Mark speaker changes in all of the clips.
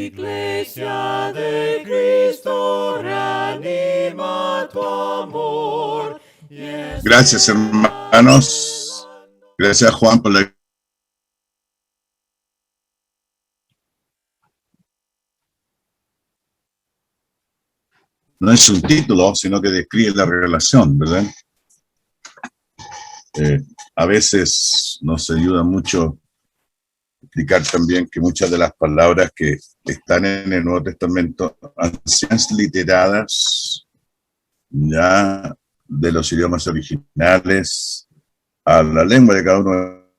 Speaker 1: Iglesia de Cristo, reanima tu amor.
Speaker 2: Gracias, hermanos. Gracias, Juan, por la... No es un título, sino que describe la relación, ¿verdad? A veces nos ayuda mucho explicar también que muchas de las palabras que están en el Nuevo Testamento han sido transliteradas ya de los idiomas originales a la lengua de cada uno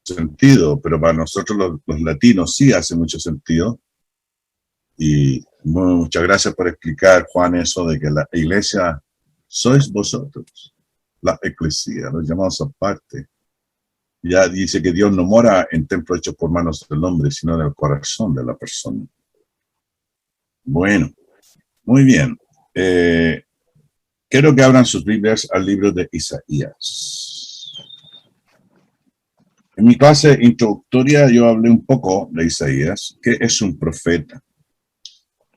Speaker 2: sentido, pero para nosotros los latinos sí hace mucho sentido. Y muchas gracias por explicar, Juan, eso de que la iglesia sois vosotros, la eclesía, los llamados aparte. Ya dice que Dios no mora en templos hechos por manos del hombre, sino en el corazón de la persona. Bueno, muy bien. Quiero que abran sus Biblias al libro de Isaías. En mi clase introductoria yo hablé un poco de Isaías, que es un profeta.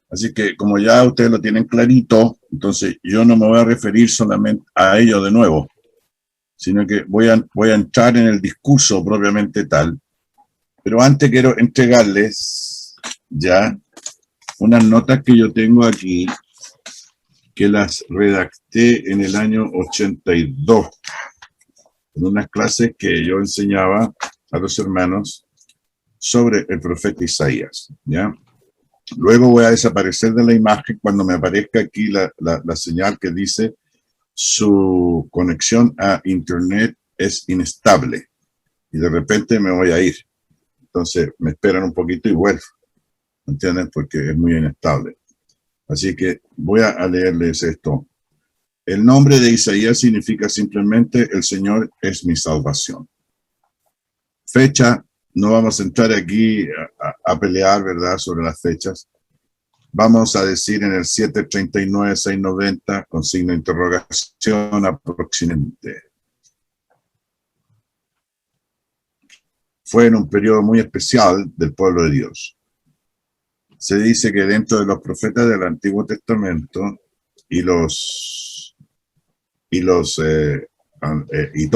Speaker 2: Así que como ya ustedes lo tienen clarito, entonces yo no me voy a referir solamente a ello de nuevo, sino que voy a entrar en el discurso propiamente tal. Pero antes quiero entregarles ya unas notas que yo tengo aquí, que las redacté en el año 82, en unas clases que yo enseñaba a los hermanos sobre el profeta Isaías, ¿ya? Luego voy a desaparecer de la imagen cuando me aparezca aquí la señal que dice su conexión a internet es inestable y de repente me voy a ir. Entonces me esperan un poquito y vuelvo, ¿entienden? Porque es muy inestable. Así que voy a leerles esto. El nombre de Isaías significa simplemente el Señor es mi salvación. Fecha, no vamos a entrar aquí a pelear, ¿verdad?, sobre las fechas. Vamos a decir en el 739-690 con signo de interrogación aproximadamente. Fue en un periodo muy especial del pueblo de Dios. Se dice que dentro de los profetas del Antiguo Testamento y todos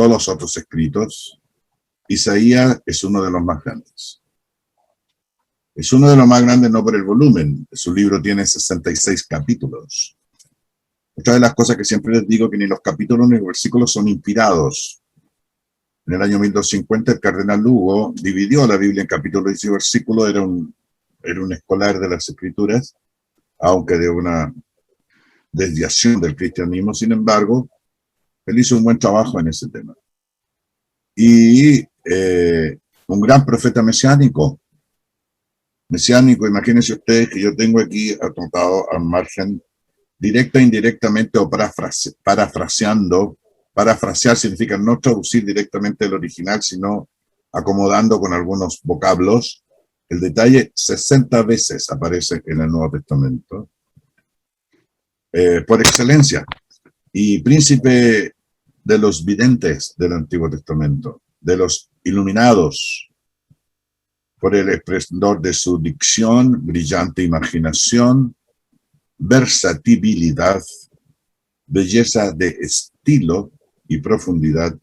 Speaker 2: los otros escritos, Isaías es uno de los más grandes. Es uno de los más grandes no por el volumen. Su libro tiene 66 capítulos. Otra de las cosas que siempre les digo que ni los capítulos ni los versículos son inspirados. En el año 1250 el cardenal Lugo dividió la Biblia en capítulos y versículos. Era un escolar de las Escrituras, aunque de una desviación del cristianismo. Sin embargo, él hizo un buen trabajo en ese tema. Y un gran profeta mesiánico, imagínense ustedes que yo tengo aquí anotado al margen, directa, indirectamente o parafraseando. Parafrasear significa no traducir directamente el original, sino acomodando con algunos vocablos. El detalle 60 veces aparece en el Nuevo Testamento. Por excelencia. Y príncipe de los videntes del Antiguo Testamento, de los iluminados, por el esplendor de su dicción, brillante imaginación, versatilidad, belleza de estilo y profundidad,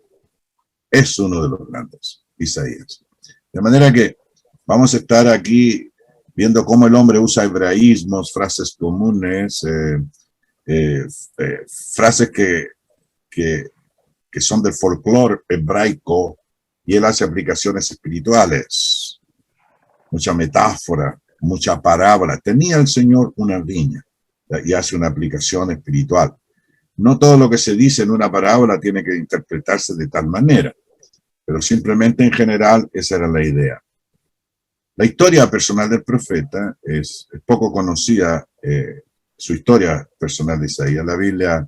Speaker 2: es uno de los grandes, Isaías. De manera que vamos a estar aquí viendo cómo el hombre usa hebraísmos, frases comunes, frases que son del folclore hebraico, y él hace aplicaciones espirituales, mucha metáfora, mucha parábola. Tenía el Señor una viña y hace una aplicación espiritual. No todo lo que se dice en una parábola tiene que interpretarse de tal manera, pero simplemente en general esa era la idea. La historia personal del profeta es poco conocida, su historia personal de Isaías. La Biblia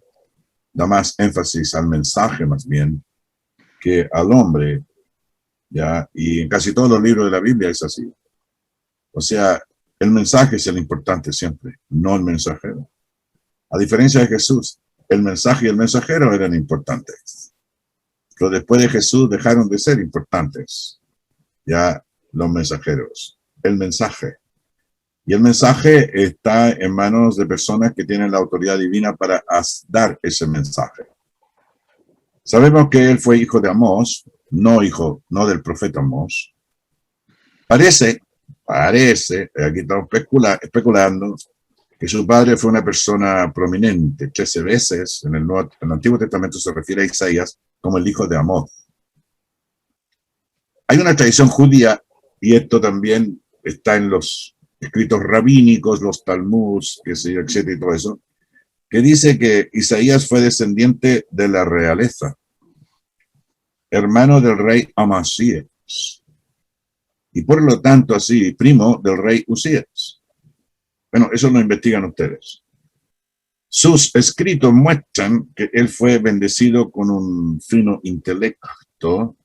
Speaker 2: da más énfasis al mensaje más bien que al hombre, ¿ya? Y en casi todos los libros de la Biblia es así. O sea, el mensaje es el importante siempre, no el mensajero. A diferencia de Jesús, el mensaje y el mensajero eran importantes. Pero después de Jesús dejaron de ser importantes ya los mensajeros. el mensaje. Y el mensaje está en manos de personas que tienen la autoridad divina para dar ese mensaje. Sabemos que él fue hijo de Amós, no del profeta Amós. Parece, aquí estamos especulando, que su padre fue una persona prominente. 13 veces en el Antiguo Testamento se refiere a Isaías como el hijo de Amós. Hay una tradición judía, y esto también está en los escritos rabínicos, los talmuds, etcétera, y todo eso, que dice que Isaías fue descendiente de la realeza, hermano del rey Amasías, y por lo tanto así, primo del rey Usías. Bueno, eso lo investigan ustedes. Sus escritos muestran que él fue bendecido con un fino intelecto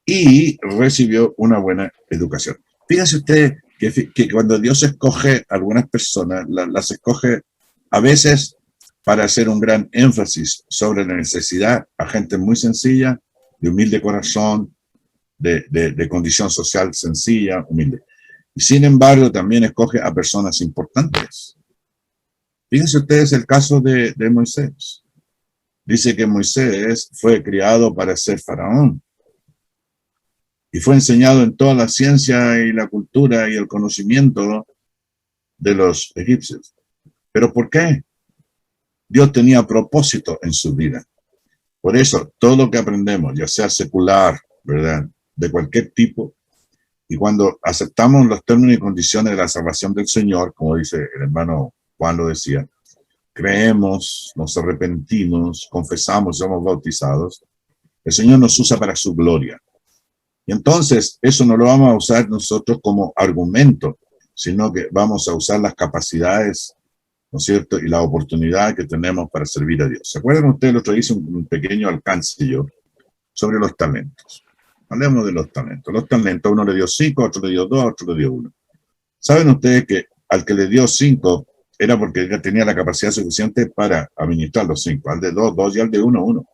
Speaker 2: y recibió una buena educación. Fíjense usted que cuando Dios escoge a algunas personas, las escoge a veces para hacer un gran énfasis sobre la necesidad a gente muy sencilla, de humilde corazón, de condición social sencilla, humilde. Y sin embargo, también escoge a personas importantes. Fíjense ustedes el caso de Moisés. Dice que Moisés fue criado para ser faraón. Y fue enseñado en toda la ciencia y la cultura y el conocimiento de los egipcios. ¿Pero por qué? Dios tenía propósito en su vida. Por eso, todo lo que aprendemos, ya sea secular, ¿verdad?, de cualquier tipo, y cuando aceptamos los términos y condiciones de la salvación del Señor, como dice el hermano Juan lo decía, creemos, nos arrepentimos, confesamos, somos bautizados, el Señor nos usa para su gloria. Y entonces, eso no lo vamos a usar nosotros como argumento, sino que vamos a usar las capacidades, ¿no es cierto?, y la oportunidad que tenemos para servir a Dios. ¿Se acuerdan ustedes? Lo otro hice un pequeño alcance yo sobre los talentos. Hablemos de los talentos. Los talentos, uno le dio 5, otro le dio 2, otro le dio 1. ¿Saben ustedes que al que le dio 5 era porque ya tenía la capacidad suficiente para administrar los 5? Al de 2, 2, y al de 1, 1.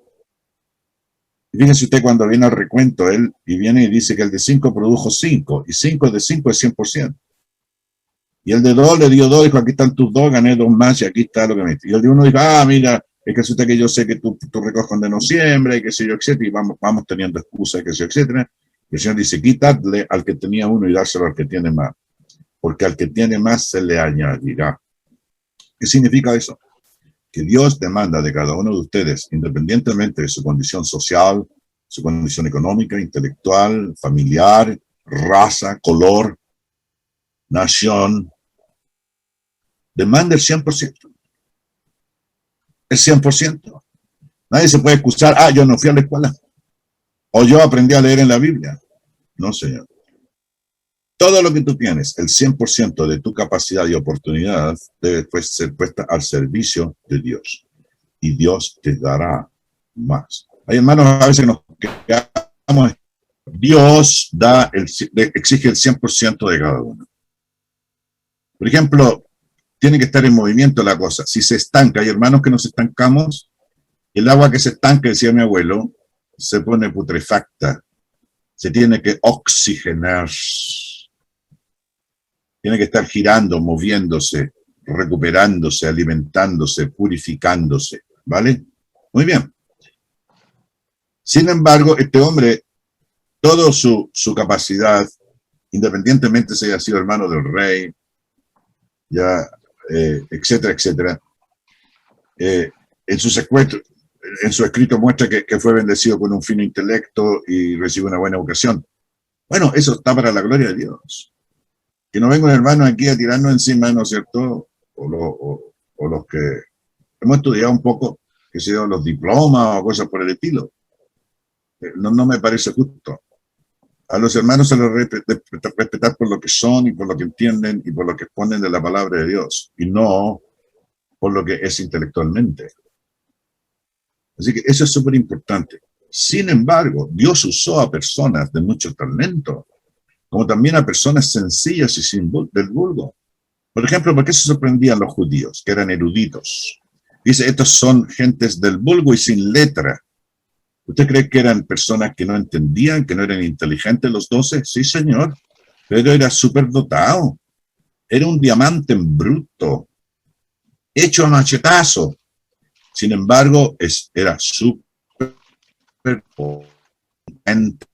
Speaker 2: Y fíjense usted cuando viene al recuento, él y viene y dice que el de 5 produjo 5, y 5 de 5 es 100%. Y el de 2 le dio 2, dijo, aquí están tus 2, gané 2 más, y aquí está lo que me... Y el de 1 dijo, mira, es que resulta que yo sé que tú recoges donde no siembra, y qué sé yo, etcétera, y vamos teniendo excusas, qué sé yo, etcétera. Y el Señor dice, quítale al que tenía 1 y dárselo al que tiene más, porque al que tiene más se le añadirá. ¿Qué significa eso? Que Dios demanda de cada uno de ustedes, independientemente de su condición social, su condición económica, intelectual, familiar, raza, color, nación, demanda el 100%. El 100%. Nadie se puede excusar, yo no fui a la escuela, o yo aprendí a leer en la Biblia. No, señor. Todo lo que tú tienes, el 100% de tu capacidad y oportunidad, debe ser puesta al servicio de Dios. Y Dios te dará más. Hay hermanos a veces que nos quedamos. Dios exige el 100% de cada uno. Por ejemplo, tiene que estar en movimiento la cosa. Si se estanca, hay hermanos que nos estancamos, el agua que se estanca, decía mi abuelo, se pone putrefacta. Se tiene que oxigenar. Tiene que estar girando, moviéndose, recuperándose, alimentándose, purificándose. ¿Vale? Muy bien. Sin embargo, este hombre, toda su capacidad, independientemente si haya sido hermano del rey, ya, etcétera, etcétera, en su escrito muestra que fue bendecido con un fino intelecto y recibe una buena educación. Bueno, eso está para la gloria de Dios. Que no venga un hermano aquí a tirarnos encima, ¿no es cierto? O los que hemos estudiado un poco, que se dio los diplomas o cosas por el estilo. No me parece justo. A los hermanos se los respetar por lo que son y por lo que entienden y por lo que exponen de la palabra de Dios, y no por lo que es intelectualmente. Así que eso es súper importante. Sin embargo, Dios usó a personas de mucho talento, como también a personas sencillas y del vulgo. Por ejemplo, ¿por qué se sorprendían los judíos, que eran eruditos? Dice, estos son gentes del vulgo y sin letra. ¿Usted cree que eran personas que no entendían, que no eran inteligentes los 12? Sí, señor. Pedro era súper dotado, era un diamante en bruto, hecho a machetazo. Sin embargo, era súper potente,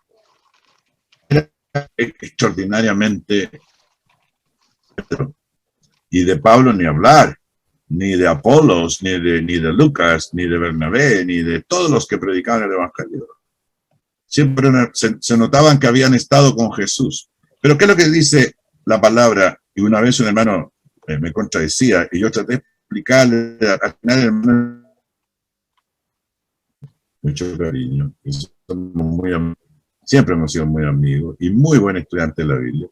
Speaker 2: era extraordinariamente. Y de Pablo ni hablar, ni de Apolos, ni de Lucas, ni de Bernabé, ni de todos los que predicaban el Evangelio. Siempre se notaban que habían estado con Jesús. Pero ¿qué es lo que dice la palabra? Y una vez un hermano me contradecía, y yo traté de explicarle, al final el hermano, mucho cariño, siempre hemos sido muy amigos, y muy buen estudiante de la Biblia.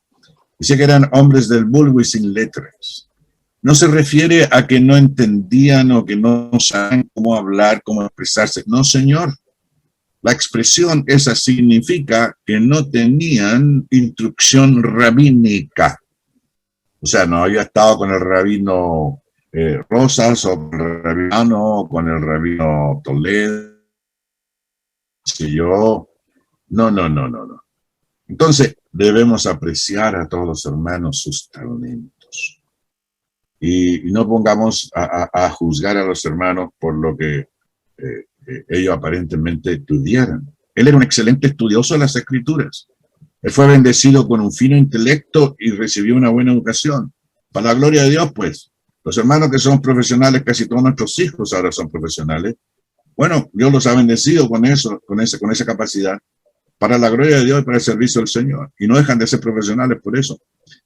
Speaker 2: Dice que eran hombres del vulgo y sin letras. No se refiere a que no entendían o que no saben cómo hablar, cómo expresarse. No, señor. La expresión esa significa que no tenían instrucción rabínica. O sea, no había estado con el rabino Rosas o con el rabino, con el rabino Toledo. Yo, no. Entonces, debemos apreciar a todos los hermanos sus talentos. Y no pongamos a juzgar a los hermanos por lo que ellos aparentemente estudiaran. Él era un excelente estudioso de las Escrituras. Él fue bendecido con un fino intelecto y recibió una buena educación. Para la gloria de Dios, pues, los hermanos que son profesionales, casi todos nuestros hijos ahora son profesionales. Bueno, Dios los ha bendecido con eso, con esa capacidad, para la gloria de Dios y para el servicio del Señor. Y no dejan de ser profesionales por eso.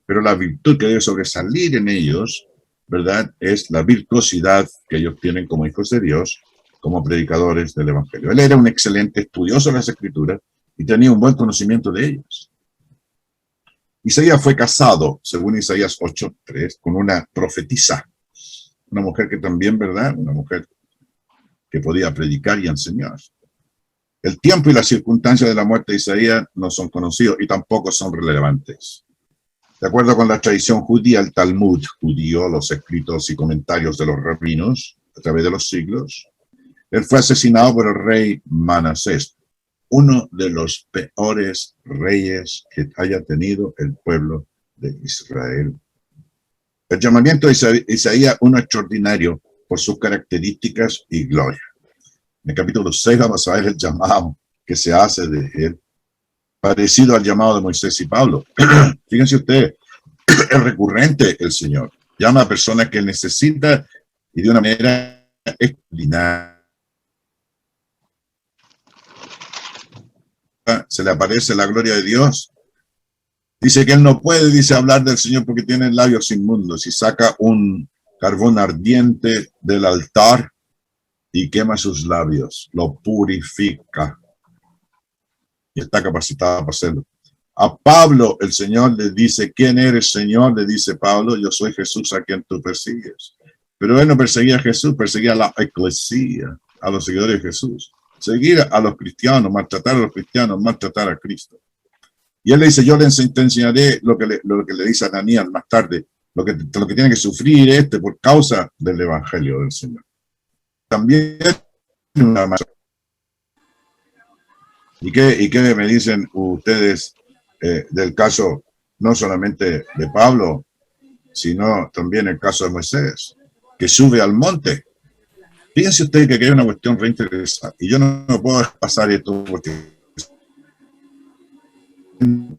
Speaker 2: Pero la virtud que debe sobresalir en ellos, ¿verdad?, es la virtuosidad que ellos tienen como hijos de Dios, como predicadores del Evangelio. Él era un excelente estudioso de las Escrituras y tenía un buen conocimiento de ellas. Isaías fue casado, según Isaías 8:3, con una profetisa, una mujer que también, ¿verdad?, una mujer que podía predicar y enseñar. El tiempo y las circunstancias de la muerte de Isaías no son conocidos y tampoco son relevantes. De acuerdo con la tradición judía, el Talmud judío, los escritos y comentarios de los rabinos a través de los siglos, él fue asesinado por el rey Manasés, uno de los peores reyes que haya tenido el pueblo de Israel. El llamamiento de Isaías, uno extraordinario por sus características y gloria. En el capítulo 6 vamos a ver el llamado que se hace de él, parecido al llamado de Moisés y Pablo. Fíjense ustedes, es recurrente el Señor. Llama a personas que necesita y de una manera extraordinaria. Se le aparece la gloria de Dios. Dice que él no puede, hablar del Señor porque tiene labios inmundos. Y saca un carbón ardiente del altar y quema sus labios, lo purifica. Y está capacitado para hacerlo. A Pablo el Señor le dice, ¿quién eres, Señor? Le dice Pablo, yo soy Jesús a quien tú persigues. Pero él no perseguía a Jesús, perseguía a la eclesía, a los seguidores de Jesús. Seguir a los cristianos, maltratar a los cristianos, maltratar a Cristo. Y él le dice, yo le enseñaré lo que le dice a Ananías más tarde, lo que tiene que sufrir por causa del Evangelio del Señor. También una. ¿Y qué me dicen ustedes del caso no solamente de Pablo, sino también el caso de Moisés, que sube al monte? Fíjense ustedes que hay una cuestión reinteresante, y yo no puedo pasar esto porque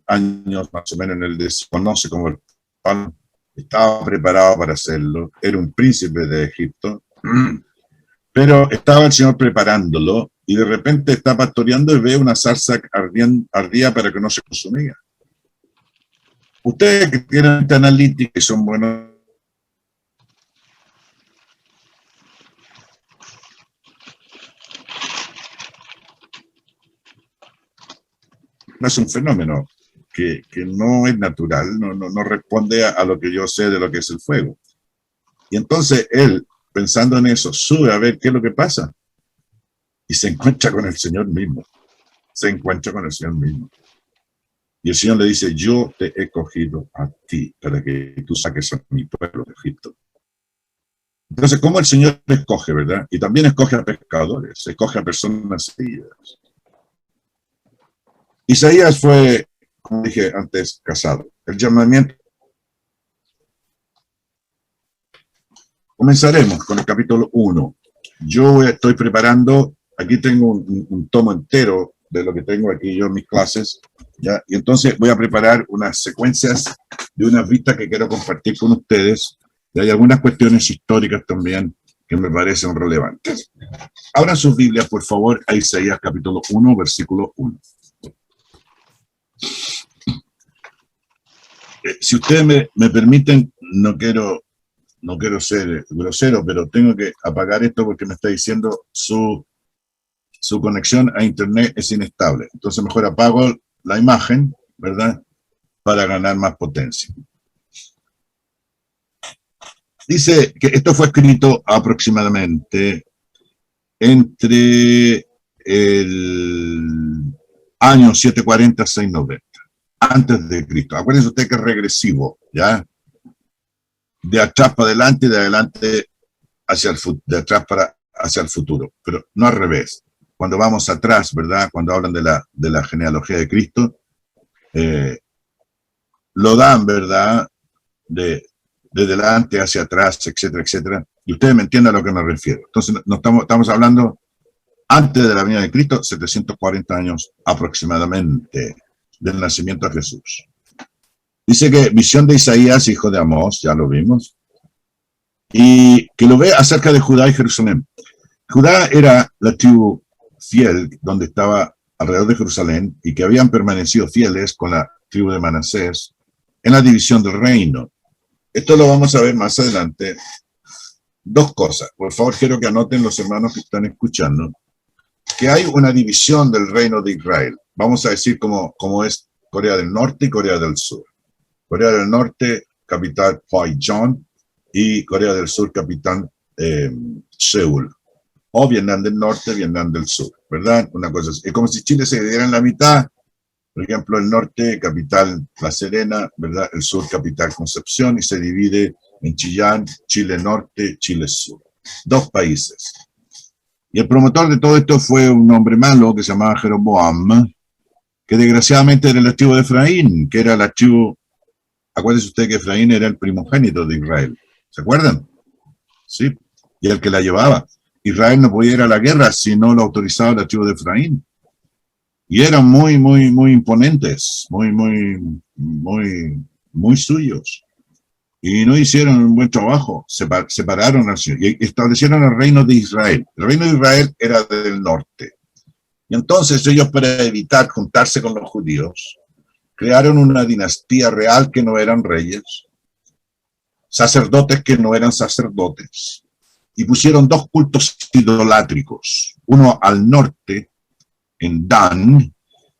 Speaker 2: años más o menos en el desconoce como el Pablo estaba preparado para hacerlo, era un príncipe de Egipto, pero estaba el Señor preparándolo y de repente está pastoreando y ve una zarza ardía para que no se consumía. Ustedes que tienen esta analítica y son buenos, no es un fenómeno que no es natural, no responde a lo que yo sé de lo que es el fuego. Y entonces él, pensando en eso, sube a ver qué es lo que pasa y se encuentra con el Señor mismo. Y el Señor le dice, yo te he cogido a ti para que tú saques a mi pueblo de Egipto. Entonces, ¿cómo el Señor escoge, verdad? Y también escoge a pescadores, escoge a personas sencillas. Isaías fue, como dije antes, casado. el llamamiento. Comenzaremos con el capítulo 1. Yo estoy preparando, aquí tengo un tomo entero de lo que tengo aquí yo en mis clases, ¿ya? Y entonces voy a preparar unas secuencias de unas vistas que quiero compartir con ustedes. Y hay algunas cuestiones históricas también que me parecen relevantes. Abran sus Biblias, por favor, a Isaías capítulo 1, versículo 1. Si ustedes me permiten, no quiero ser grosero, pero tengo que apagar esto porque me está diciendo su conexión a internet es inestable. Entonces mejor apago la imagen, ¿verdad? Para ganar más potencia. Dice que esto fue escrito aproximadamente entre el año 740 a 690, antes de Cristo. Acuérdense usted que es regresivo, ¿ya? De atrás para adelante y de adelante hacia el futuro, de atrás hacia el futuro, pero no al revés. Cuando vamos atrás, ¿verdad? Cuando hablan de la genealogía de Cristo, lo dan, ¿verdad? De delante hacia atrás, etcétera, etcétera. Y ustedes me entienden a lo que me refiero. Entonces, no estamos hablando antes de la venida de Cristo, 740 años aproximadamente del nacimiento de Jesús. Dice que visión de Isaías, hijo de Amós, ya lo vimos, y que lo ve acerca de Judá y Jerusalén. Judá era la tribu fiel donde estaba alrededor de Jerusalén y que habían permanecido fieles con la tribu de Manasés en la división del reino. Esto lo vamos a ver más adelante. Dos cosas. Por favor, quiero que anoten los hermanos que están escuchando que hay una división del reino de Israel. Vamos a decir como es Corea del Norte y Corea del Sur. Corea del Norte, capital Hwacheon, y Corea del Sur, capital Seúl. O Vietnam del Norte, Vietnam del Sur, ¿verdad? Una cosa así. Es como si Chile se dividiera en la mitad. Por ejemplo, el norte, capital La Serena, ¿verdad? El sur, capital Concepción, y se divide en Chillán, Chile Norte, Chile Sur. Dos países. Y el promotor de todo esto fue un hombre malo que se llamaba Jeroboam, que desgraciadamente era el tribu de Efraín, que era la tribu. Acuérdese usted que Efraín era el primogénito de Israel. ¿Se acuerdan? Sí. Y el que la llevaba. Israel no podía ir a la guerra si no lo autorizaba la tribu de Efraín. Y eran muy imponentes, muy suyos. Y no hicieron un buen trabajo, separaron y establecieron el reino de Israel. El reino de Israel era del norte. Y entonces ellos, para evitar juntarse con los judíos, crearon una dinastía real que no eran reyes, sacerdotes que no eran sacerdotes, y pusieron dos cultos idolátricos, uno al norte, en Dan,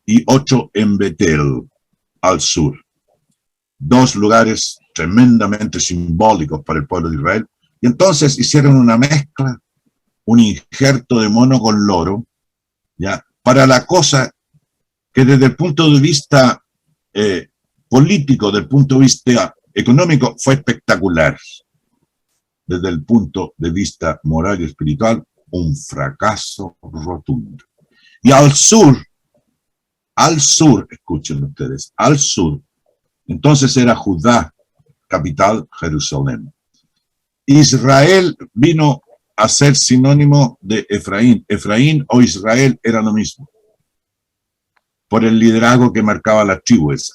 Speaker 2: y 8 en Betel, al sur. Dos lugares tremendamente simbólicos para el pueblo de Israel. Y entonces hicieron una mezcla, un injerto de mono con loro, ¿ya? Para la cosa que desde el punto de vista político, del punto de vista económico, fue espectacular. Desde el punto de vista moral y espiritual, un fracaso rotundo. Y al sur, escuchen ustedes, al sur, entonces era Judá, capital Jerusalén. Israel vino a ser sinónimo de Efraín. Efraín o Israel era lo mismo, por el liderazgo que marcaba la tribu esa.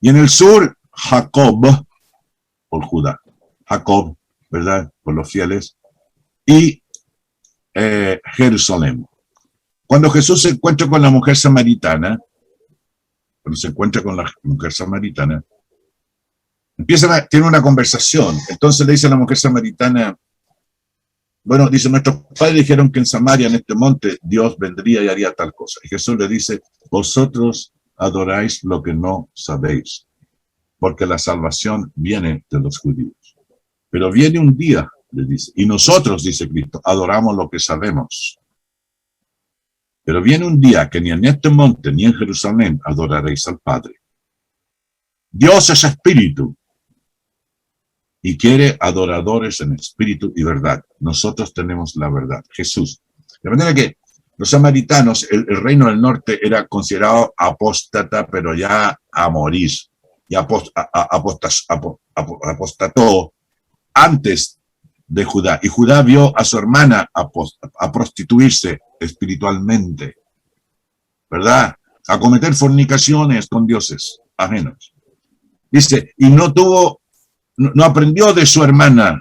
Speaker 2: Y en el sur, Jacob, por Judá. Jacob, ¿verdad? Por los fieles. Y Jerusalén. Cuando Jesús se encuentra con la mujer samaritana, tiene una conversación. Entonces le dice a la mujer samaritana, bueno, dice, nuestros padres dijeron que en Samaria, en este monte, Dios vendría y haría tal cosa. Y Jesús le dice, vosotros adoráis lo que no sabéis, porque la salvación viene de los judíos. Pero viene un día, le dice, y nosotros, dice Cristo, adoramos lo que sabemos. Pero viene un día que ni en este monte ni en Jerusalén adoraréis al Padre. Dios es espíritu y quiere adoradores en espíritu y verdad. Nosotros tenemos la verdad, Jesús. De manera que los samaritanos, el reino del norte era considerado apóstata, pero ya a morir. y apostató antes de Judá. Y Judá vio a su hermana a prostituirse espiritualmente, ¿verdad? A cometer fornicaciones con dioses ajenos. Dice, y no aprendió de su hermana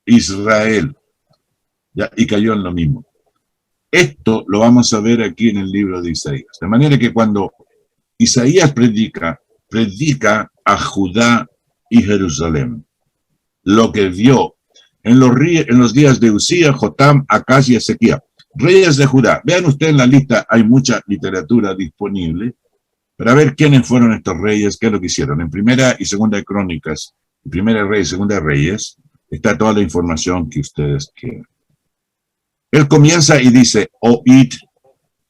Speaker 2: Israel, ¿ya? Y cayó en lo mismo. Esto lo vamos a ver aquí en el libro de Isaías. De manera que cuando Isaías predica a Judá y Jerusalén lo que vio en los días de Usías, Jotam, Acaz y Ezequías, reyes de Judá. Vean ustedes en la lista, hay mucha literatura disponible para ver quiénes fueron estos reyes, qué es lo que hicieron. En Primera y Segunda de Crónicas, Primera de Reyes, Segunda de Reyes, está toda la información que ustedes quieran. Él comienza y dice, oíd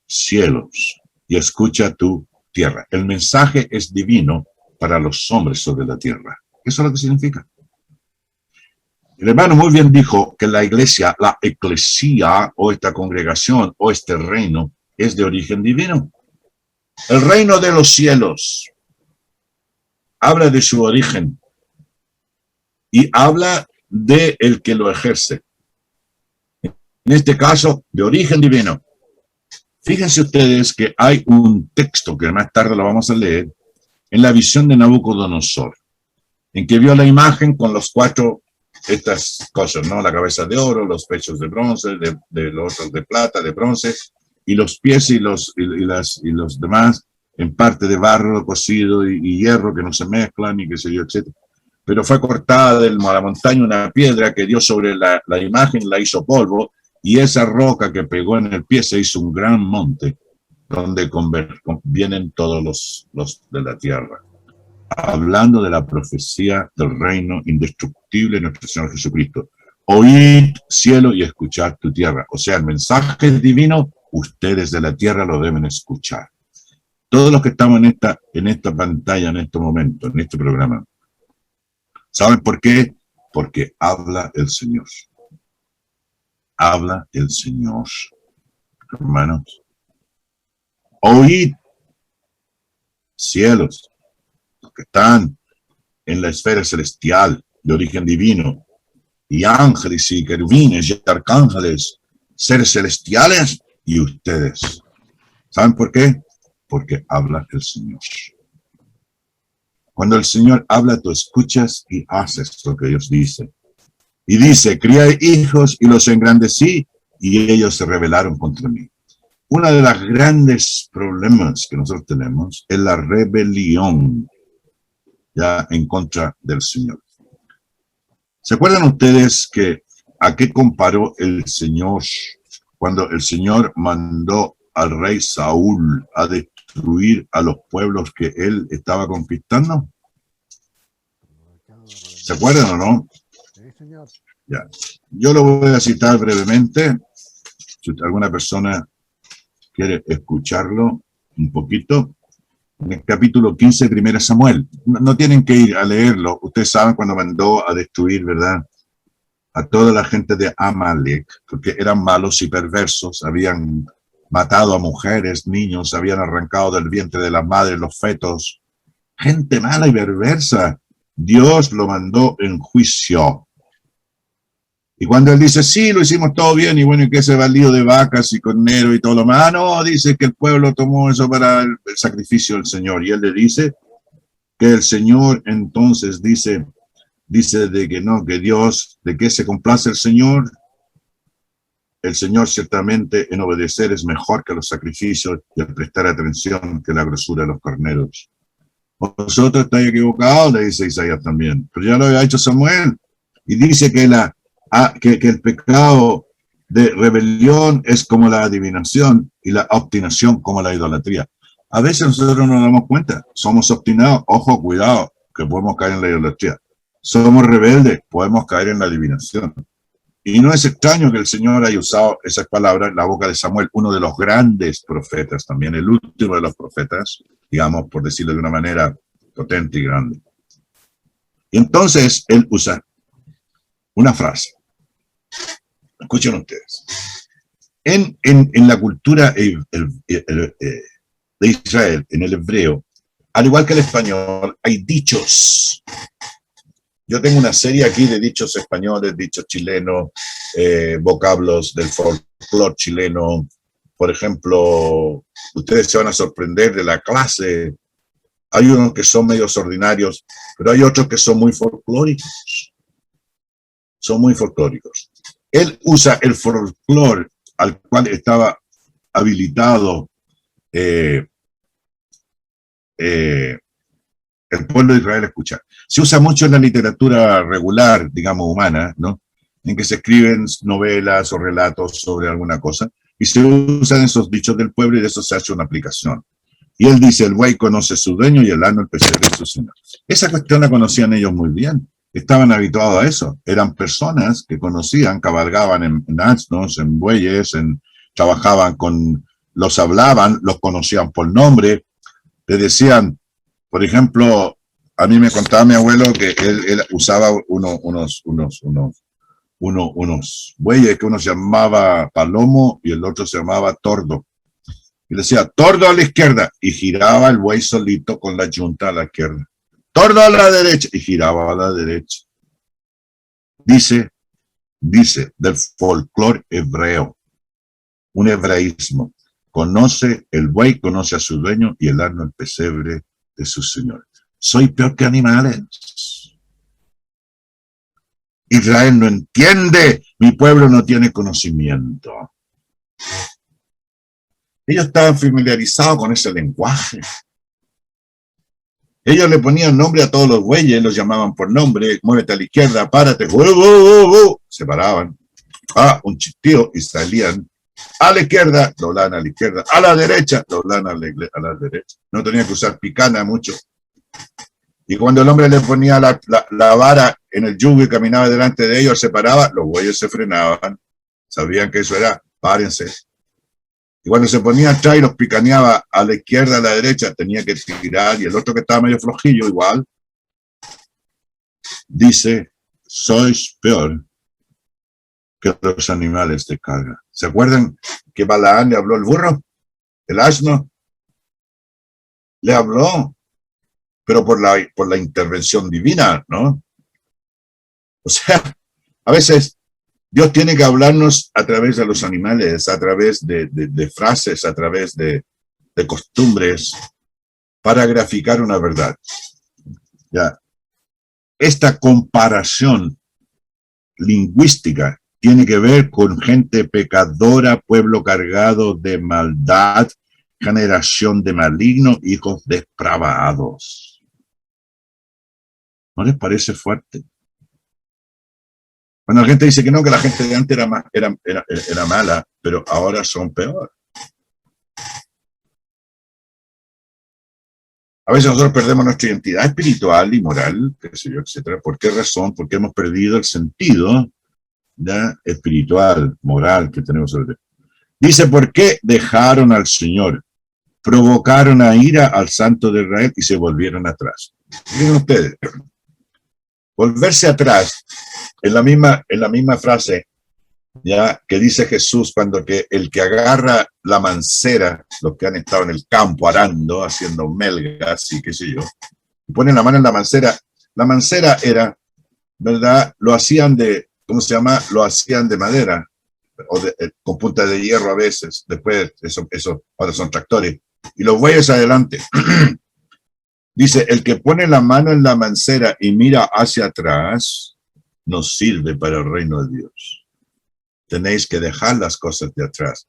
Speaker 2: cielos y escucha tu tierra. El mensaje es divino para los hombres sobre la tierra. Eso es lo que significa. El hermano muy bien dijo que la iglesia, la eclesía o esta congregación o este reino es de origen divino. El reino de los cielos habla de su origen y habla de el que lo ejerce. En este caso, de origen divino. Fíjense ustedes que hay un texto que más tarde lo vamos a leer en la visión de Nabucodonosor, en que vio la imagen con los cuatro, estas cosas, ¿no? La cabeza de oro, los pechos de bronce, de los otros de plata, de bronce, y los pies y los demás en parte de barro cocido y hierro que no se mezclan y qué sé yo, etc. Pero fue cortada de la montaña una piedra que dio sobre la imagen, la hizo polvo, y esa roca que pegó en el pie se hizo un gran monte donde vienen todos los de la tierra. Hablando de la profecía del reino indestructible de nuestro Señor Jesucristo. Oíd cielo y escuchad tu tierra. O sea, el mensaje divino, ustedes de la tierra lo deben escuchar. Todos los que estamos en esta pantalla, en este momento, en este programa, ¿saben por qué? Porque habla el Señor. Habla el Señor, hermanos. Oíd, cielos, los que están en la esfera celestial de origen divino, y ángeles y querubines y arcángeles, seres celestiales y ustedes. ¿Saben por qué? Porque habla el Señor. Cuando el Señor habla, tú escuchas y haces lo que Dios dice. Y dice, crié hijos y los engrandecí, y ellos se rebelaron contra mí. Uno de los grandes problemas que nosotros tenemos es la rebelión ya en contra del Señor. ¿Se acuerdan ustedes a qué comparó el Señor cuando el Señor mandó al rey Saúl a destruir a los pueblos que él estaba conquistando? ¿Se acuerdan o no?
Speaker 3: Sí, señor.
Speaker 2: Ya. Yo lo voy a citar brevemente. Si alguna persona quiere escucharlo un poquito. En el capítulo 15 de 1 Samuel. No tienen que ir a leerlo. Ustedes saben cuando mandó a destruir, ¿verdad?, a toda la gente de Amalek, porque eran malos y perversos. Habían matado a mujeres, niños, habían arrancado del vientre de la madre los fetos. Gente mala y perversa. Dios lo mandó en juicio. Y cuando él dice, sí, lo hicimos todo bien, y bueno, ¿y qué se va el lío de vacas y cornero y todo lo más? Ah, no, dice que el pueblo tomó eso para el sacrificio del Señor. Y él le dice que el Señor entonces dice de que no, que Dios, ¿de qué se complace el Señor? El Señor ciertamente en obedecer es mejor que los sacrificios y al prestar atención que la grosura de los corneros. Vosotros estáis equivocados, le dice Isaías también, pero ya lo había hecho Samuel. Y dice que el pecado de rebelión es como la adivinación y la obstinación como la idolatría. A veces nosotros no nos damos cuenta, somos obstinados, ojo, cuidado, que podemos caer en la idolatría. Somos rebeldes, podemos caer en la adivinación. Y no es extraño que el Señor haya usado esas palabras en la boca de Samuel, uno de los grandes profetas, también el último de los profetas, digamos, por decirlo de una manera potente y grande. Y entonces él usa una frase. Escuchen ustedes. En la cultura de Israel, en el hebreo, al igual que el español, hay dichos. Yo tengo una serie aquí de dichos españoles, dichos chilenos, vocablos del folclore chileno. Por ejemplo, ustedes se van a sorprender de la clase. Hay unos que son medios ordinarios, pero hay otros que son muy folclóricos. Son muy folclóricos. Él usa el folclore al cual estaba habilitado el pueblo de Israel a escuchar. Se usa mucho en la literatura regular, digamos, humana, ¿no? En que se escriben novelas o relatos sobre alguna cosa, y se usan esos dichos del pueblo y de eso se hace una aplicación. Y él dice, el buey conoce su dueño y el asno el pesebre de su señor. Esa cuestión la conocían ellos muy bien. Estaban habituados a eso. Eran personas que conocían, cabalgaban en asnos, en bueyes, trabajaban los hablaban, los conocían por nombre. Le decían, por ejemplo, a mí me contaba mi abuelo que él usaba unos bueyes que uno se llamaba Palomo y el otro se llamaba Tordo. Y le decía, tordo a la izquierda, y giraba el buey solito con la yunta a la izquierda. Tordo a la derecha, y giraba a la derecha. Dice del folclore hebreo, un hebraísmo. Conoce el buey, conoce a su dueño, y el asno el pesebre de su señor. Soy peor que animales. Israel no entiende, mi pueblo no tiene conocimiento. Ellos estaban familiarizados con ese lenguaje. Ellos le ponían nombre a todos los bueyes, los llamaban por nombre, muévete a la izquierda, párate, se paraban. Un chistío y salían a la izquierda, doblaban a la izquierda, a la derecha, doblaban a la derecha. No tenían que usar picana mucho. Y cuando el hombre le ponía la vara en el yugo y caminaba delante de ellos, se paraba, los bueyes se frenaban. Sabían que eso era, párense. Y cuando se ponía atrás y los picaneaba a la izquierda, a la derecha, tenía que tirar. Y el otro que estaba medio flojillo, igual, dice, sois peor que los animales de carga. ¿Se acuerdan que Balaán le habló al burro? El asno le habló, pero por la intervención divina, ¿no? O sea, a veces Dios tiene que hablarnos a través de los animales, a través de frases, a través de costumbres, para graficar una verdad. Ya. Esta comparación lingüística tiene que ver con gente pecadora, pueblo cargado de maldad, generación de malignos, hijos depravados. ¿No les parece fuerte? Bueno, la gente dice que no, que la gente de antes era mala, pero ahora son peor. A veces nosotros perdemos nuestra identidad espiritual y moral, qué sé yo, etcétera. ¿Por qué razón? Porque hemos perdido el sentido espiritual, moral que tenemos sobre Dios. Dice, ¿por qué dejaron al Señor? Provocaron a ira al Santo de Israel y se volvieron atrás. Miren ustedes, volverse atrás, en la misma frase, ya que dice Jesús cuando el que agarra la mancera, los que han estado en el campo arando, haciendo melgas y qué sé yo, y ponen la mano en la mancera era, ¿verdad? Lo hacían ¿cómo se llama? Lo hacían de madera, o con punta de hierro a veces, después eso ahora son tractores, y los bueyes adelante. Dice, el que pone la mano en la mancera y mira hacia atrás, no sirve para el reino de Dios. Tenéis que dejar las cosas de atrás.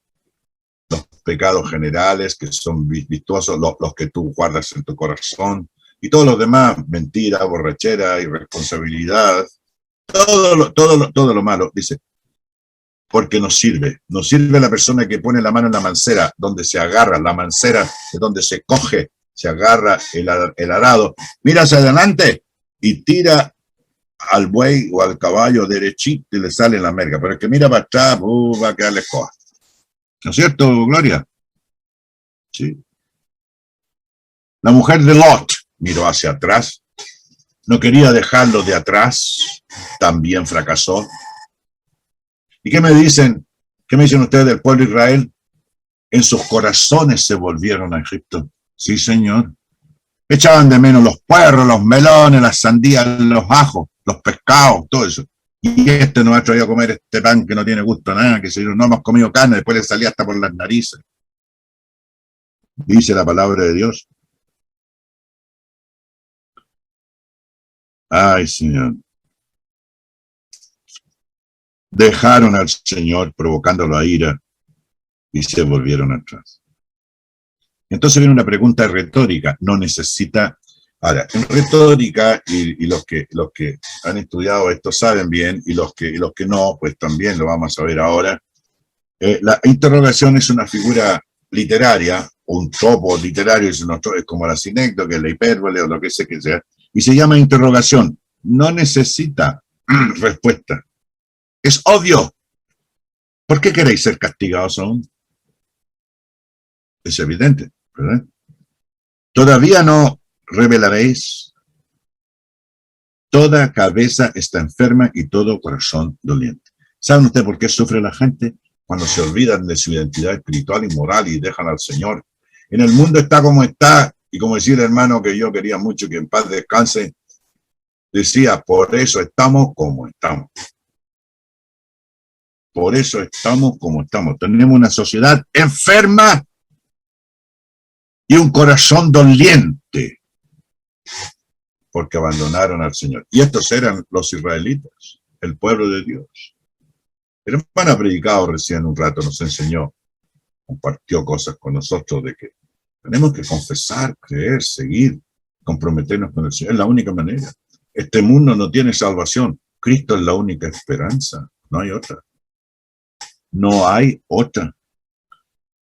Speaker 2: Los pecados generales que son vistosos, los que tú guardas en tu corazón, y todos los demás, mentira, borrachera, irresponsabilidad, todo lo malo, dice, porque nos sirve la persona que pone la mano en la mancera, donde se agarra, la mancera de donde se coge, se agarra el arado, mira hacia adelante y tira al buey o al caballo derechito y le sale la merga, pero el que mira para atrás, va a quedarle coja. ¿No es cierto, Gloria? Sí. La mujer de Lot miró hacia atrás, no quería dejarlo de atrás, también fracasó. ¿Y qué me dicen? ¿Qué me dicen ustedes del pueblo de Israel? En sus corazones se volvieron a Egipto. Sí, Señor. Echaban de menos los puerros, los melones, las sandías, los ajos, los pescados, todo eso. Y este nos ha traído a comer este pan que no tiene gusto a nada, que si no hemos comido carne, después le salía hasta por las narices. Dice la palabra de Dios. Ay, Señor. Dejaron al Señor provocándolo a ira y se volvieron atrás. Entonces viene una pregunta retórica. No necesita... Ahora, en retórica, y los que han estudiado esto saben bien, y los que no, pues también lo vamos a ver ahora. La interrogación es una figura literaria, un topo literario, es como la sinécdoque, la hipérbole o lo que sea, y se llama interrogación. No necesita respuesta. Es obvio. ¿Por qué queréis ser castigados aún? Es evidente, ¿verdad? Todavía no revelaréis. Toda cabeza está enferma y todo corazón doliente. ¿Saben ustedes por qué sufre la gente? Cuando se olvidan de su identidad espiritual y moral y dejan al Señor. En el mundo está como está, y como decía el hermano que yo quería mucho, que en paz descanse, decía, por eso estamos como estamos. Por eso estamos como estamos. Tenemos una sociedad enferma y un corazón doliente, porque abandonaron al Señor. Y estos eran los israelitas, el pueblo de Dios. El hermano ha predicado recién un rato, nos enseñó, compartió cosas con nosotros de que tenemos que confesar, creer, seguir, comprometernos con el Señor. Es la única manera. Este mundo no tiene salvación. Cristo es la única esperanza. No hay otra. No hay otra.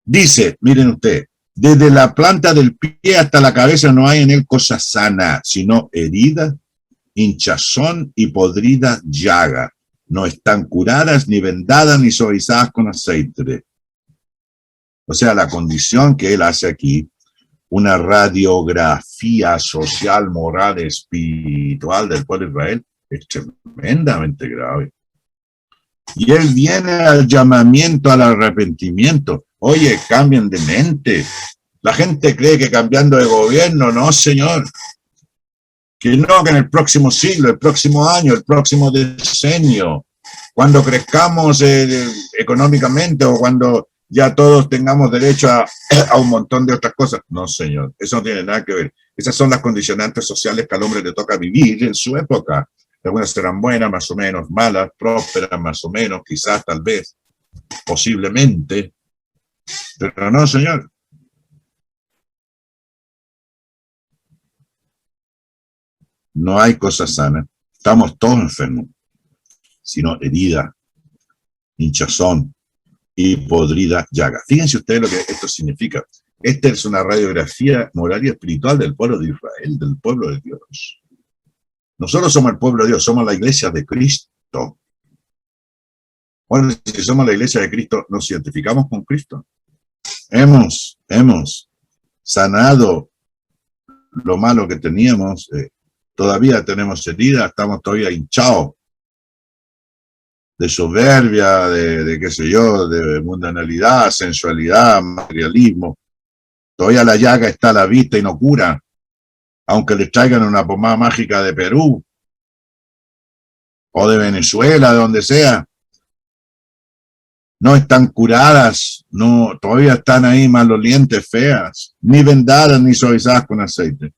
Speaker 2: Dice, miren ustedes, desde la planta del pie hasta la cabeza no hay en él cosa sana, sino herida, hinchazón y podrida llaga. No están curadas, ni vendadas, ni suavizadas con aceite. O sea, la condición que él hace aquí, una radiografía social, moral, espiritual del pueblo de Israel, es tremendamente grave. Y él viene al llamamiento al arrepentimiento. Oye, cambien de mente. La gente cree que cambiando de gobierno, no, señor. Que no, que en el próximo siglo, el próximo año, el próximo decenio, cuando crezcamos económicamente o cuando ya todos tengamos derecho a un montón de otras cosas. No, señor, eso no tiene nada que ver. Esas son las condicionantes sociales que al hombre le toca vivir en su época. Algunas serán buenas, más o menos, malas, prósperas, más o menos, quizás, tal vez, posiblemente. Pero no, señor. No hay cosa sana. Estamos todos enfermos, sino herida, hinchazón y podrida llaga. Fíjense ustedes lo que esto significa. Esta es una radiografía moral y espiritual del pueblo de Israel, del pueblo de Dios. Nosotros somos el pueblo de Dios, somos la iglesia de Cristo. Bueno, si somos la iglesia de Cristo, nos identificamos con Cristo. Hemos sanado lo malo que teníamos, todavía tenemos heridas, estamos todavía hinchados de soberbia, de qué sé yo, de mundanalidad, sensualidad, materialismo. Todavía la llaga está a la vista y no cura, aunque les traigan una pomada mágica de Perú o de Venezuela, de donde sea. No están curadas, no, todavía están ahí malolientes, feas, ni vendadas ni suavizadas con aceite.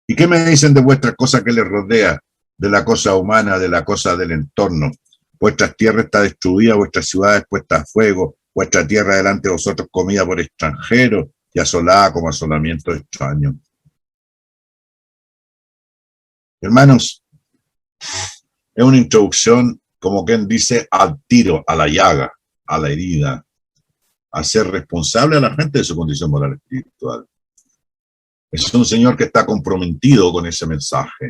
Speaker 2: ¿Y qué me dicen de vuestras cosas que les rodea, de la cosa humana, de la cosa del entorno? Vuestra tierra está destruida, vuestras ciudades puestas a fuego, vuestra tierra delante de vosotros comida por extranjeros y asolada como asolamiento extraño. Hermanos, es una introducción, como quien dice, al tiro, a la llaga, a la herida, a ser responsable a la gente de su condición moral espiritual. Es un Señor que está comprometido con ese mensaje.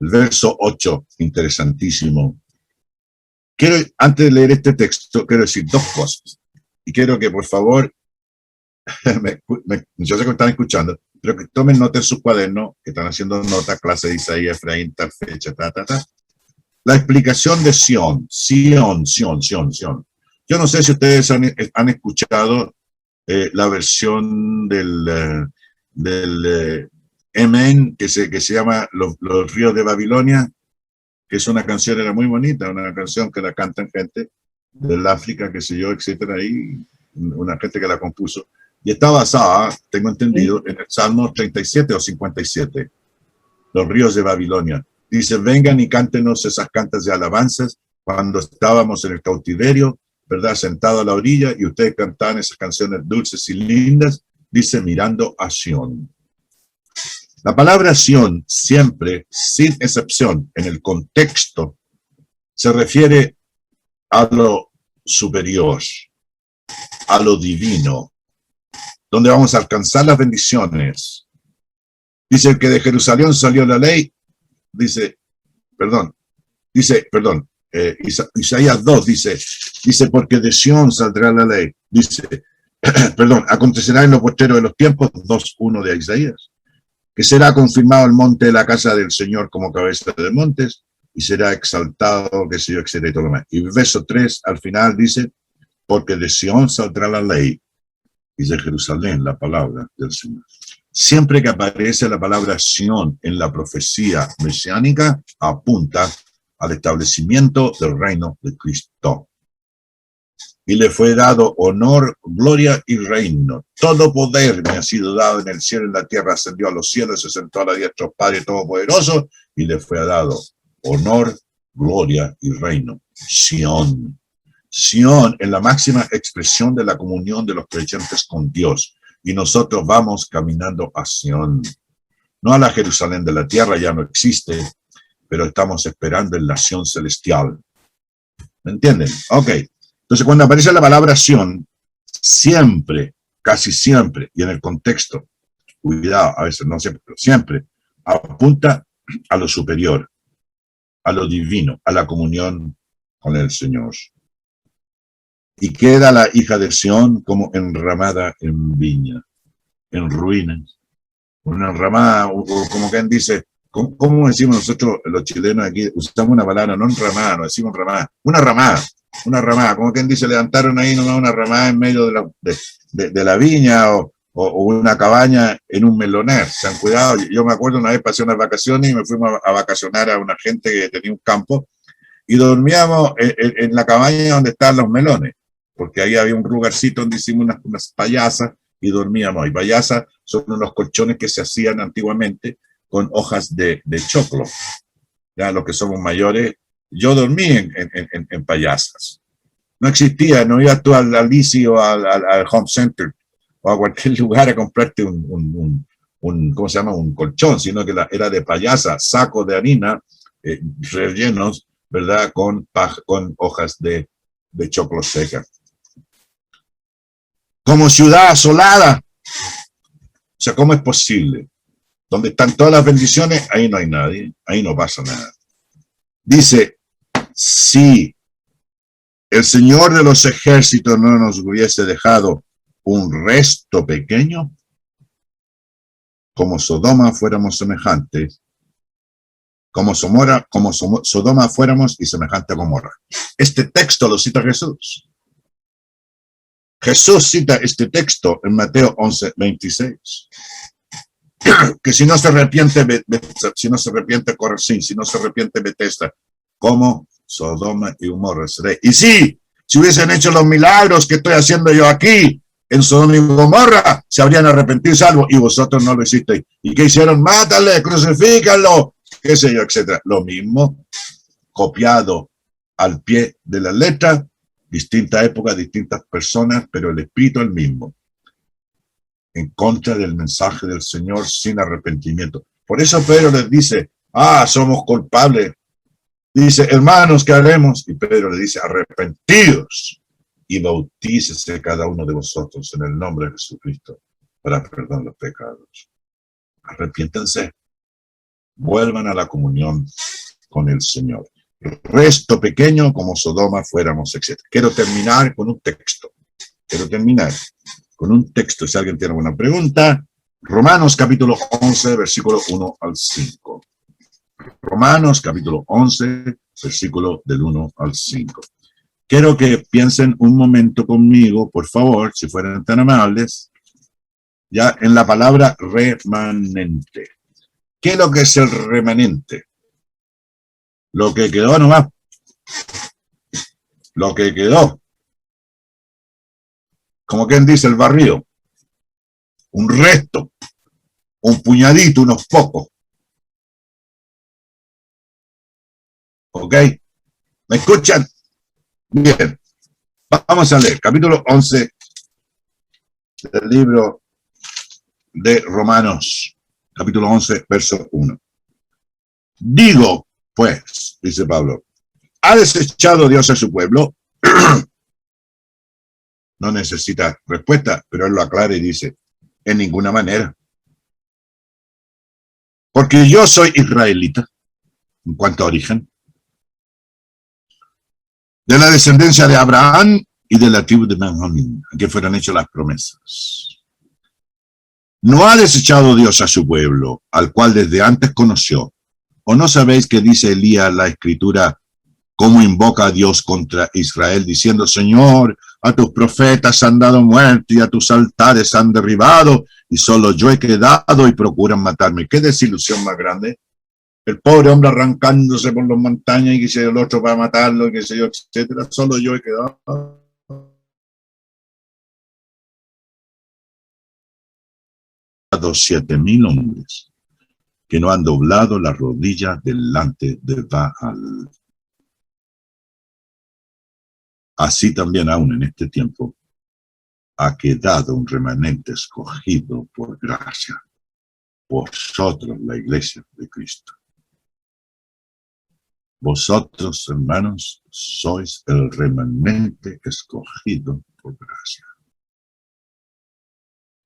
Speaker 2: El verso 8, interesantísimo. Antes de leer este texto, quiero decir dos cosas. Y quiero que, por favor, yo sé que me están escuchando, pero que tomen nota en sus cuadernos, que están haciendo nota, clase de Isaías, Efraín, tal fecha, La explicación de Sión. Yo no sé si ustedes han escuchado la versión del Emen, que se llama Los ríos de Babilonia, que es una canción, era muy bonita, una canción que la cantan gente del África, qué sé yo, etcétera, y una gente que la compuso. Y está basada, tengo entendido, en el Salmo 37 o 57, Los ríos de Babilonia. Dice, vengan y cántenos esas cantas de alabanzas cuando estábamos en el cautiverio, ¿verdad? Sentado a la orilla, y ustedes cantaban esas canciones dulces y lindas, dice, mirando a Sión. La palabra Sión siempre, sin excepción, en el contexto, se refiere a lo superior, a lo divino, donde vamos a alcanzar las bendiciones. Dice que de Jerusalén salió la ley, Isaías 2 dice, porque de Sión saldrá la ley. Dice, acontecerá en los postreros de los tiempos, 2:1 de Isaías, que será confirmado el monte de la casa del Señor como cabeza de montes, y será exaltado, qué sé yo, etcétera, y todo lo demás. Y verso 3, al final dice, porque de Sión saldrá la ley, y de Jerusalén la palabra del Señor. Siempre que aparece la palabra Sión en la profecía mesiánica, apunta al establecimiento del reino de Cristo. Y le fue dado honor, gloria y reino. Todo poder me ha sido dado en el cielo y en la tierra. Ascendió a los cielos, se sentó a la diestra del Padre Todopoderoso, y le fue dado honor, gloria y reino. Sión. Sión es la máxima expresión de la comunión de los creyentes con Dios. Y nosotros vamos caminando a Sión. No a la Jerusalén de la tierra, ya no existe, pero estamos esperando en la Sión celestial. ¿Me entienden? Ok. Entonces, cuando aparece la palabra Sión, siempre, casi siempre, y en el contexto, cuidado, a veces no siempre, pero siempre, apunta a lo superior, a lo divino, a la comunión con el Señor. Y queda la hija de Sión como enramada en viña, en ruinas. Una enramada, o como quien dice, ¿cómo decimos nosotros los chilenos aquí? Usamos una palabra, no enramada, no decimos ramada, una ramada, como quien dice, levantaron ahí nomás una ramada en medio de la viña o una cabaña en un meloner. Se han cuidado. Yo me acuerdo una vez pasé unas vacaciones y me fuimos a vacacionar a una gente que tenía un campo y dormíamos en la cabaña donde estaban los melones, porque ahí había un lugarcito donde hicimos unas payasas y dormíamos. Y payasas son unos colchones que se hacían antiguamente con hojas de choclo. Ya los que somos mayores, yo dormí en payasas. No existía, no ibas tú al Lisi o al Home Center o a cualquier lugar a comprarte ¿cómo se llama? Un colchón, sino que era de payasa, sacos de harina rellenos, ¿verdad? Con hojas de choclo seca. Como ciudad asolada. O sea, ¿cómo es posible? Donde están todas las bendiciones, ahí no hay nadie, ahí no pasa nada. Dice, si el Señor de los ejércitos no nos hubiese dejado un resto pequeño, como Sodoma fuéramos semejantes, como Sodoma fuéramos y semejante a Gomorra. Este texto lo cita Jesús. Jesús cita este texto en Mateo 11:26. Que si no se arrepiente Corazín, si no se arrepiente Betesda, como Sodoma y Gomorra seré. Y si hubiesen hecho los milagros que estoy haciendo yo aquí en Sodoma y Gomorra, se habrían arrepentido y salvo, y vosotros no lo hicisteis. ¿Y qué hicieron? Mátale, crucifícalo, qué sé yo, etcétera. Lo mismo, copiado al pie de la letra, distinta época, distintas personas, pero el espíritu el mismo. En contra del mensaje del Señor sin arrepentimiento. Por eso Pedro les dice, somos culpables. Dice, hermanos, ¿qué haremos? Y Pedro le dice, arrepentidos y bautícese cada uno de vosotros en el nombre de Jesucristo para perdón los pecados. Arrepiéntense, vuelvan a la comunión con el Señor. Resto pequeño como Sodoma fuéramos, etc. Quiero terminar con un texto. Si alguien tiene alguna pregunta. Romanos capítulo 11, versículo 1 al 5. Romanos capítulo 11, versículo del 1 al 5. quiero que piensen un momento conmigo, por favor, si fueran tan amables, ya en la palabra remanente. ¿Qué es lo que es el remanente? Lo que quedó nomás. Lo que quedó. Como quien dice el barrio. Un resto. Un puñadito, unos pocos. ¿Ok? ¿Me escuchan? Bien. Vamos a leer. Capítulo 11 del libro de Romanos. Capítulo 11, verso 1. Digo, pues, dice Pablo, ¿ha desechado Dios a su pueblo? No necesita respuesta, pero él lo aclara y dice, en ninguna manera. Porque yo soy israelita, en cuanto a origen, de la descendencia de Abraham y de la tribu de Benjamín, a que fueron hechas las promesas. No ha desechado Dios a su pueblo, al cual desde antes conoció. ¿O no sabéis que dice Elías la escritura, cómo invoca a Dios contra Israel, diciendo, Señor, a tus profetas han dado muerte y a tus altares han derribado, y solo yo he quedado y procuran matarme? ¿Qué desilusión más grande? El pobre hombre arrancándose por las montañas y que si el otro va a matarlo, y que sé yo, etcétera. Solo yo he quedado. 7,000 hombres que no han doblado la rodilla delante de Baal. Así también aún en este tiempo ha quedado un remanente escogido por gracia, vosotros, la iglesia de Cristo. Vosotros, hermanos, sois el remanente escogido por gracia.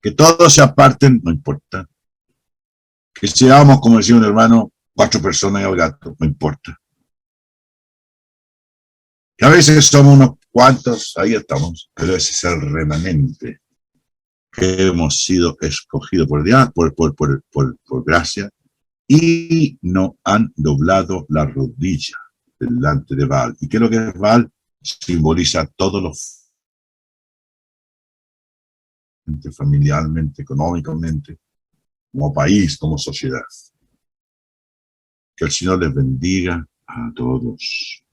Speaker 2: Que todos se aparten, no importa. Que seamos, como decía un hermano, 4 personas y el gato, no importa. Que a veces somos unos cuantos, ahí estamos, pero ese es el remanente que hemos sido escogidos por Dios, por gracia, y no han doblado la rodilla delante de Baal. ¿Y qué es lo que es Baal? Simboliza todos los familiarmente, económicamente, como país, como sociedad. Que el Señor les bendiga a todos.